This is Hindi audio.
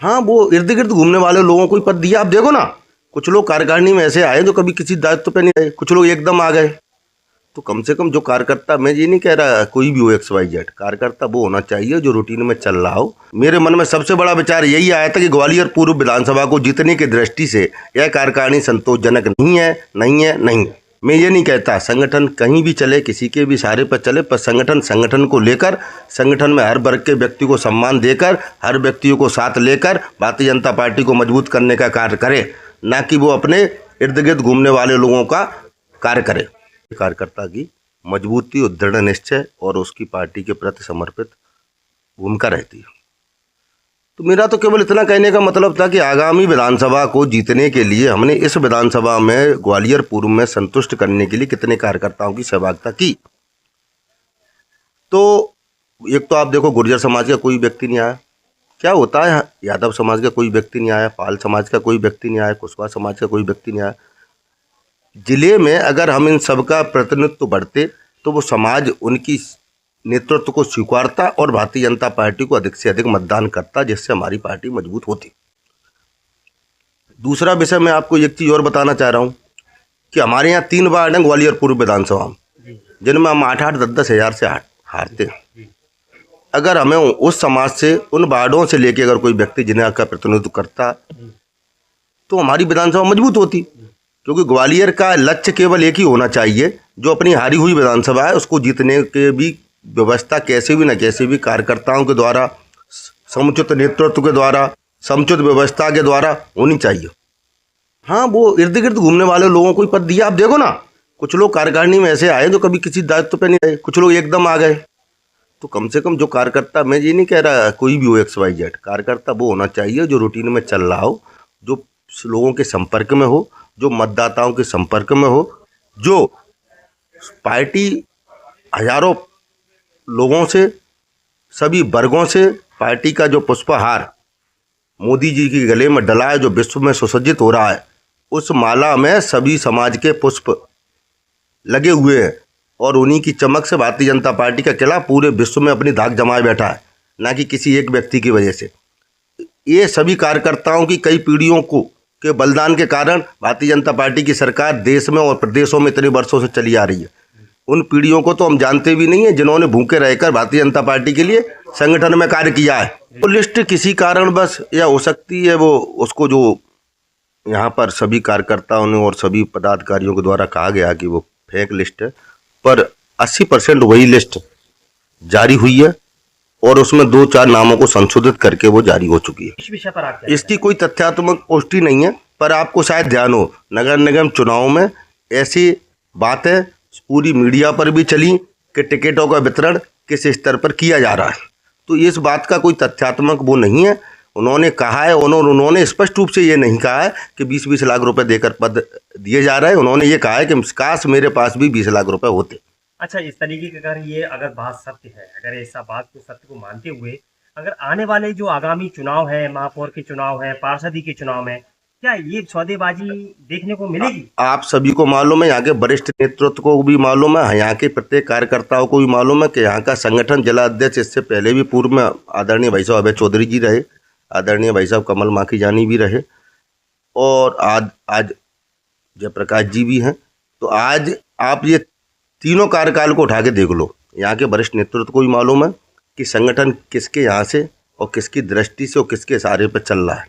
हाँ, वो इर्द गिर्द घूमने वाले लोगों को ही पद दिया। आप देखो ना, कुछ लोग कार्यकारिणी में ऐसे आए जो कभी किसी दायित्व पे नहीं रहे, कुछ लोग एकदम आ गए। तो कम से कम जो कार्यकर्ता, मैं ये नहीं कह रहा कोई भी हो XYZ, कार्यकर्ता वो होना चाहिए जो रूटीन में चल रहा हो। मेरे मन में सबसे बड़ा विचार यही आया था कि ग्वालियर पूर्व विधानसभा को जीतने की दृष्टि से यह कार्यकारिणी संतोषजनक नहीं है, नहीं है, नहीं है। मैं ये नहीं कहता संगठन कहीं भी चले, किसी के भी सहारे पर चले, पर संगठन को लेकर, संगठन में हर वर्ग के व्यक्ति को सम्मान देकर, हर व्यक्तियों को साथ लेकर भारतीय जनता पार्टी को मजबूत करने का कार्य करे, ना कि वो अपने इर्द गिर्द घूमने वाले लोगों का कार्य करे। कार्यकर्ता की मजबूती और दृढ़ निश्चय और उसकी पार्टी के प्रति समर्पित भूमिका रहती है। तो मेरा तो केवल इतना कहने का मतलब था कि आगामी विधानसभा को जीतने के लिए हमने इस विधानसभा में ग्वालियर पूर्व में संतुष्ट करने के लिए कितने कार्यकर्ताओं की सहभागिता की। तो एक तो आप देखो, गुर्जर समाज का कोई व्यक्ति नहीं आया। क्या होता है, यादव समाज का कोई व्यक्ति नहीं आया, पाल समाज का कोई व्यक्ति नहीं आया, कुशवाहा समाज का कोई व्यक्ति नहीं आया। जिले में अगर हम इन सबका प्रतिनिधित्व बढ़ते तो वो समाज उनकी नेतृत्व को स्वीकारता और भारतीय जनता पार्टी को अधिक से अधिक मतदान करता, जिससे हमारी पार्टी मजबूत होती। दूसरा विषय मैं आपको एक चीज़ और बताना चाह रहा हूँ कि हमारे यहाँ 3 वार्ड हैं ग्वालियर पूर्व विधानसभा में, जिनमें हम 8-8, 10-10 हज़ार से हारते हैं। अगर हमें उस समाज से, उन वार्डों से लेके अगर कोई व्यक्ति जिन्हें का प्रतिनिधित्व करता तो हमारी विधानसभा मजबूत होती। क्योंकि ग्वालियर का लक्ष्य केवल एक ही होना चाहिए, जो अपनी हारी हुई विधानसभा है उसको जीतने के भी व्यवस्था कैसे भी न कैसे भी कार्यकर्ताओं के द्वारा, समुचित नेतृत्व के द्वारा, समुचित व्यवस्था के द्वारा होनी चाहिए। हाँ, वो इर्द गिर्द घूमने वाले लोगों को ही पद दिया। आप देखो ना, कुछ लोग कार्यकारिणी में ऐसे आए जो कभी किसी दायित्व पे नहीं रहे, कुछ लोग एकदम आ गए। तो कम से कम जो कार्यकर्ता, मैं ये नहीं कह रहा कोई भी हो XYZ, कार्यकर्ता वो होना चाहिए जो रूटीन में चल रहा हो, जो लोगों के संपर्क में हो, जो मतदाताओं के संपर्क में हो, जो पार्टी हजारों लोगों से, सभी वर्गों से पार्टी का जो पुष्पहार मोदी जी के गले में डला है, जो विश्व में सुसज्जित हो रहा है, उस माला में सभी समाज के पुष्प लगे हुए हैं और उन्हीं की चमक से भारतीय जनता पार्टी का किला पूरे विश्व में अपनी धाक जमाए बैठा है, ना कि किसी एक व्यक्ति की वजह से। ये सभी कार्यकर्ताओं की कई पीढ़ियों के बलिदान के कारण भारतीय जनता पार्टी की सरकार देश में और प्रदेशों में इतने वर्षों से चली आ रही है। उन पीढ़ियों को तो हम जानते भी नहीं है जिन्होंने भूखे रहकर भारतीय जनता पार्टी के लिए संगठन में कार्य किया है। तो लिस्ट किसी कारण बस या हो सकती है वो, उसको जो यहाँ पर सभी कार्यकर्ताओं ने और सभी पदाधिकारियों के द्वारा कहा गया कि वो फेक लिस्ट है, पर 80% वही लिस्ट जारी हुई है और उसमें 2-4 नामों को संशोधित करके वो जारी हो चुकी है। इस विषय पर आप इसकी कोई तथ्यात्मक पुष्टि नहीं है, पर आपको शायद ध्यान हो, नगर निगम चुनाव में ऐसी बातें पूरी मीडिया पर भी चली कि टिकटों का वितरण किस स्तर पर किया जा रहा है। तो इस बात का कोई तथ्यात्मक वो नहीं है। उन्होंने कहा है, उन्होंने स्पष्ट रूप से ये नहीं कहा है कि 20-20 लाख रुपए देकर पद दिए जा रहे हैं। उन्होंने ये कहा है कि काश मेरे पास भी 20 लाख रुपए होते। अच्छा, इस तरीके की अगर बात सत्य है, अगर ऐसा बात को सत्य को मानते हुए अगर आने वाले जो आगामी चुनाव है, महापौर के चुनाव है, पार्षदी के चुनाव है, क्या ये सौदेबाजी देखने को मिलेगी? आप सभी को मालूम है, यहाँ के वरिष्ठ नेतृत्व को भी मालूम है, यहाँ के प्रत्येक कार्यकर्ताओं को भी मालूम है कि यहाँ का संगठन जिला अध्यक्ष इससे पहले भी पूर्व में आदरणीय भाई साहब अभय चौधरी जी रहे, आदरणीय भाई साहब कमल माखीजानी भी रहे और आज जयप्रकाश जी भी हैं। तो आज आप ये तीनों कार्यकाल को उठा के देख लो, यहाँ के वरिष्ठ नेतृत्व को भी मालूम है कि संगठन किसके यहाँ से और किसकी दृष्टि से और किसके सहारे पर चल रहा है।